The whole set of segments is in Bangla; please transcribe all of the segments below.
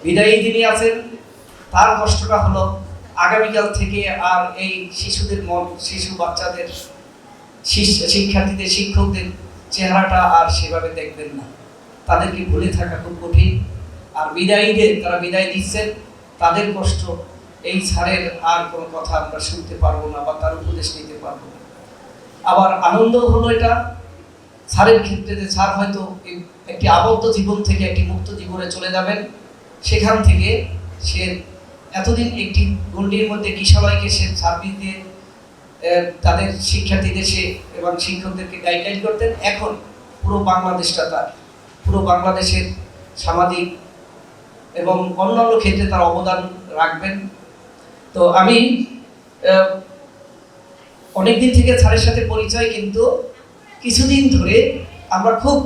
বিদায়ী যিনি আছেন তার কষ্টটা হলো আগামীকাল থেকে আর এই শিশুদের শিশু বাচ্চাদের শিক্ষার্থীদের শিক্ষকদের চেহারাটা আর সেভাবে দেখবেন না, তাদেরকে ভুলে থাকা খুব কঠিন। আর বিদায়ীদের যারা বিদায় দিচ্ছেন তাদের কষ্ট, এই স্যারের আর কোনো কথা আমরা শুনতে পারবো না বা তার উপদেশ নিতে পারবো না। আবার আনন্দ হলো এটা স্যারের ক্ষেত্রে যে স্যার হয়তো একটি আবদ্ধ জীবন থেকে একটি মুক্ত জীবনে চলে যাবেন, সেখান থেকে সে এতদিন একটি গণ্ডির মধ্যে কিশোরীকে সে সার্ভিস দিয়ে তাদের শিক্ষার্থীদের সে এবং শিক্ষকদেরকে গাইডলাইন করতেন। এখন পুরো বাংলাদেশটা তার, পুরো বাংলাদেশের সামাজিক এবং অন্যান্য ক্ষেত্রে তার অবদান রাখবেন। তো আমি অনেকদিন থেকে স্যারের সাথে পরিচয়, কিন্তু কিছুদিন ধরে আমরা খুব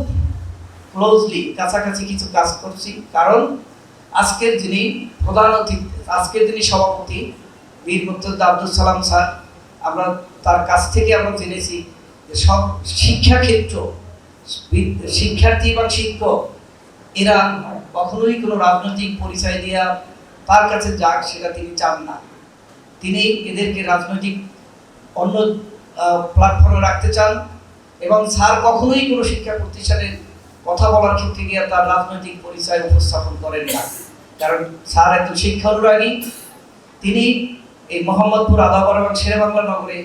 ক্লোজলি কাছাকাছি কিছু কাজ করছি। কারণ আজকের যিনি প্রধান অতিথি, আজকের যিনি সভাপতি বীর মুক্তিযোদ্ধা আব্দুল সালাম স্যার, আমরা তার কাছ থেকে আমরা জেনেছি যে সব শিক্ষাক্ষেত্র, শিক্ষার্থী এবং শিক্ষক এরা কখনোই কোনো রাজনৈতিক পরিচয় দিয়া তার কাছে যাক সেটা তিনি চান না। তিনি এদেরকে রাজনৈতিক অন্য প্ল্যাটফর্মে রাখতে চান এবং স্যার কখনোই কোনো শিক্ষা প্রতিষ্ঠানের কথা বলার ক্ষেত্রে গিয়ে তার রাজনৈতিক পরিচয় উপস্থাপন করেন না। কারণ স্যার একজন শিক্ষা অনুরাগী। তিনি এই মোহাম্মদপুর, আদাবর এবং শেরেবাংলা নগরে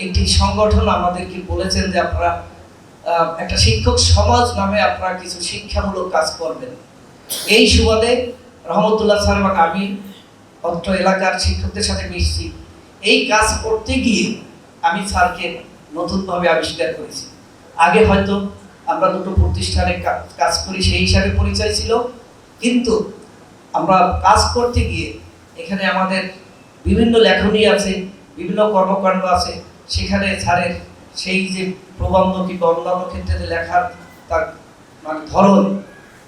একটি সংগঠন আমাদেরকে বলেছেন যে আপনারা একটা শিক্ষক সমাজ নামে আপনারা কিছু শিক্ষামূলক কাজ করবেন। এই সুবাদে রহমতুল্লাহ স্যার এবং আমি অত্র এলাকার শিক্ষকদের সাথে মিশছি। এই কাজ করতে গিয়ে আমি স্যারকে নতুনভাবে আবিষ্কার করেছি। আগে হয়তো আমরা দুটো প্রতিষ্ঠানে কাজ করি সেই হিসাবে পরিচয় ছিল, কিন্তু আমরা কাজ করতে গিয়ে এখানে আমাদের বিভিন্ন লেখনী আছে, বিভিন্ন কর্মকাণ্ড আছে, সেখানে স্যারের সেই যে প্রবন্ধ কিংবা অন্যান্য ক্ষেত্রে যে লেখার তার মানে ধরন,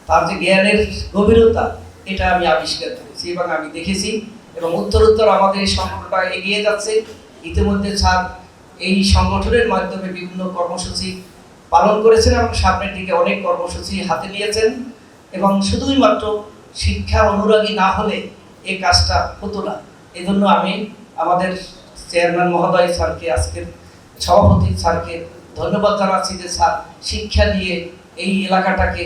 তার যে জ্ঞানের গভীরতা, এটা আমি আবিষ্কার করেছি এবং আমি দেখেছি। এবং উত্তরোত্তর আমাদের এই সংগঠনটা এগিয়ে যাচ্ছে। ইতিমধ্যে স্যার এই সংগঠনের মাধ্যমে বিভিন্ন কর্মসূচি পালন করেছেন এবং সামনের দিকে অনেক কর্মসূচি হাতে নিয়েছেন। এবং শুধুই মাত্র শিক্ষা অনুরাগী না হলে এই কাজটা হতো না। এই জন্য আমি আমাদের চেয়ারম্যান মহোদয় স্যারকে, আজকের সভাপতি স্যারকে ধন্যবাদ জানাচ্ছি যে স্যার শিক্ষা নিয়ে এই এলাকাটাকে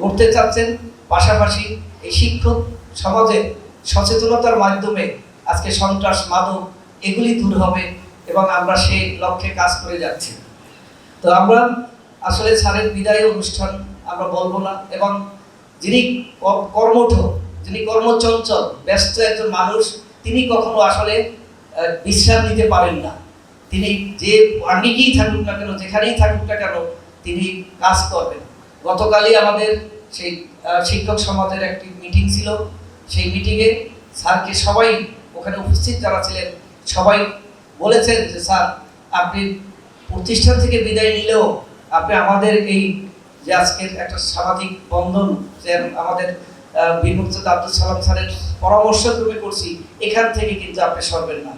গড়তে চাচ্ছেন। পাশাপাশি এই শিক্ষক সমাজের সচেতনতার মাধ্যমে আজকে সন্ত্রাস, মাদক এগুলি দূর হবে এবং আমরা সেই লক্ষ্যে কাজ করে যাচ্ছি। তো আমরা আসলে স্যারের বিদায় অনুষ্ঠান আমরা বলবো না। এবং যিনি কর্মঠ, যিনি কর্মচঞ্চল, ব্যস্ত একজন মানুষ, তিনি কখনো আসলে বিশ্রাম নিতে পারেন না। তিনি যে আঙ্গিকেই থাকুক না কেন, যেখানেই থাকুক না কেন, তিনি কাজ করবেন। গতকালই আমাদের সেই শিক্ষক সমাজের একটি মিটিং ছিল। সেই মিটিংয়ে স্যারকে সবাই ওখানে উপস্থিত যারা ছিলেন সবাই বলেছেন যে স্যার আপনি প্রতিষ্ঠান থেকে বিদায় নিলেও আপনি আমাদের এই যে আজকের একটা সামাজিক বন্ধন যে আমাদের বীর মুক্তিযোদ্ধা আব্দুল সালাম স্যারের পরামর্শ ক্রমে করছি, এখান থেকে কিন্তু আপনি সরবেন না।